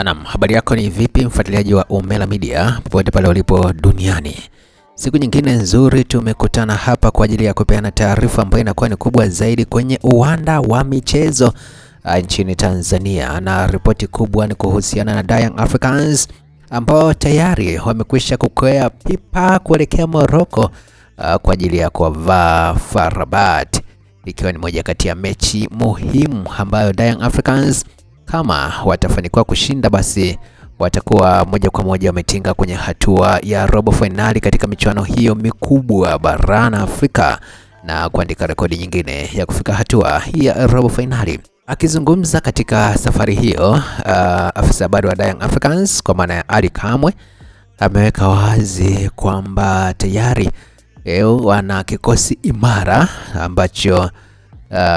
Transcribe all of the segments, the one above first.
Naam, habari yako ni vipi mfuatiliaji wa Umela Media popote pale ulipo duniani. Siku nyingine nzuri tumekutana hapa kwa ajili ya kupeana taarifa ambayo inakuwa ni kubwa zaidi kwenye uwanda wa michezo nchini Tanzania, na ripoti kubwa ni kuhusiana na Young Africans ambao tayari wamekwisha kukwea pipa kuelekea Morocco kwa ajili ya kuvaa FAR Rabat, ikiwa ni moja kati ya mechi muhimu ambayo Young Africans kama watafanikiwa kushinda basi watakuwa moja kwa moja wametinga kwenye hatua ya robo finali katika michuano hiyo mikubwa barani Afrika na kuandika rekodi nyingine ya kufika hatua ya robo finali. Akizungumza katika safari hiyo, afisa habari wa Young Africans kwa maana ya Ali Kamwe ameweka wazi kwamba tayari wana kikosi imara ambacho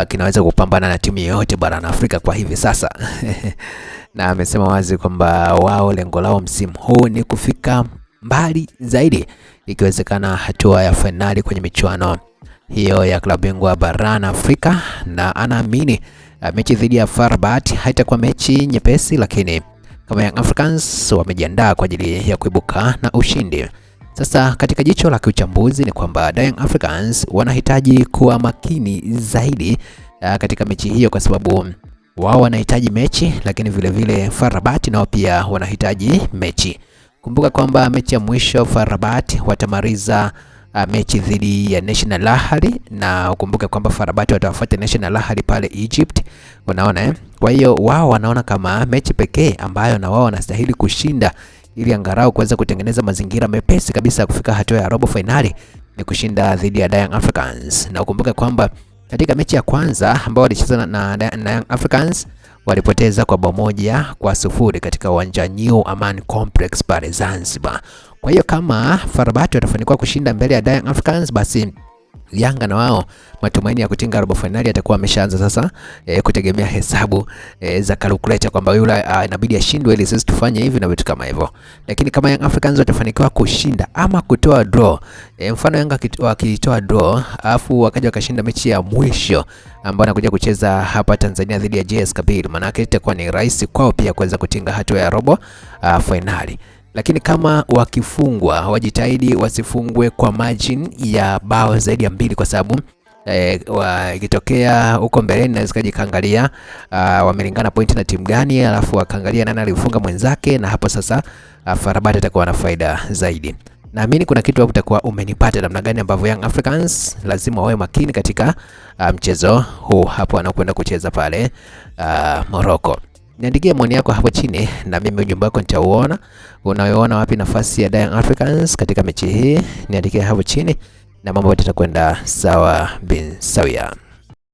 kinaweza kupambana na timu yoyote barani Afrika kwa hivi sasa. Na amesema wazi kwamba wao lengo lao msimu huu ni kufika mbali zaidi, ikiwezekana hatua ya finali kwenye michuano hiyo ya klabu bingwa barani Afrika, na anaamini mechi dhidi ya FAR Rabat haitakuwa mechi nyepesi, lakini kama Young Africans wamejiandaa kwa ajili ya kuibuka na ushindi. Sasa katika jicho la kiuchambuzi ni kwamba Young Africans wanahitaji kuwa makini zaidi katika mechi hiyo, kwa sababu wao wanahitaji mechi, lakini vile FAR Rabat nao pia wanahitaji mechi. Kumbuka kwamba mechi ya mwisho FAR Rabat watamaliza mechi dhidi ya National Ahli, na ukumbuke kwamba FAR Rabat watawafuata National Ahli pale Egypt, unaona Kwa hiyo wao wanaona kama mechi pekee ambayo na wao wanastahili kushinda ili angalau kuweza kutengeneza mazingira mepesi kabisa kufika hatua ya robo finali ni kushinda dhidi ya Young Africans. Na ukumbuke kwamba katika mechi ya kwanza ambao walicheza na Young Africans walipoteza kwa bao 1-0 katika uwanja New Aman Complex pale Zanzibar. Kwa hiyo kama FAR Rabat watafanikiwa kushinda mbele ya Young Africans, basi Yanga na wao matumaini ya kutinga robo finali yatakuwa ameshaanza sasa kutegemea hesabu za calculator kwamba yule inabidi ashindwe ili sisi tufanye hivi na vitu kama hivyo. Lakini kama Young Africans watafanikiwa kushinda ama kutoa draw, mfano Yanga wakitoa draw afu wakaja wakashinda mechi ya mwisho ambayo anakuja kucheza hapa Tanzania dhidi ya JS Kabylie, maana yake itakuwa ni rahisi kwao pia kuweza kutinga hatua ya robo finali. Lakini kama wakifungwa, wajitahidi wasifungwe kwa margin ya bao zaidi ya 2, kwa sababu ikitokea huko mbeleni naweza kujikaangalia wamelingana pointi na timu gani, alafu wakaangalia nani alifunga mwenzake, na hapo sasa FAR Rabat itakuwa na faida zaidi. Naamini kuna kitu hapo utakuwa umenipata namna gani ambavyo Young Africans lazima wawe makini katika mchezo huu hapo anakwenda kucheza pale Morocco. Niandikie maoni yako hapo chini na mimi ujumbe wako nitauona. Unayoona wapi nafasi ya Young Africans katika mechi hii? Niandikie hapo chini na mambo yatakwenda sawa bin sawia.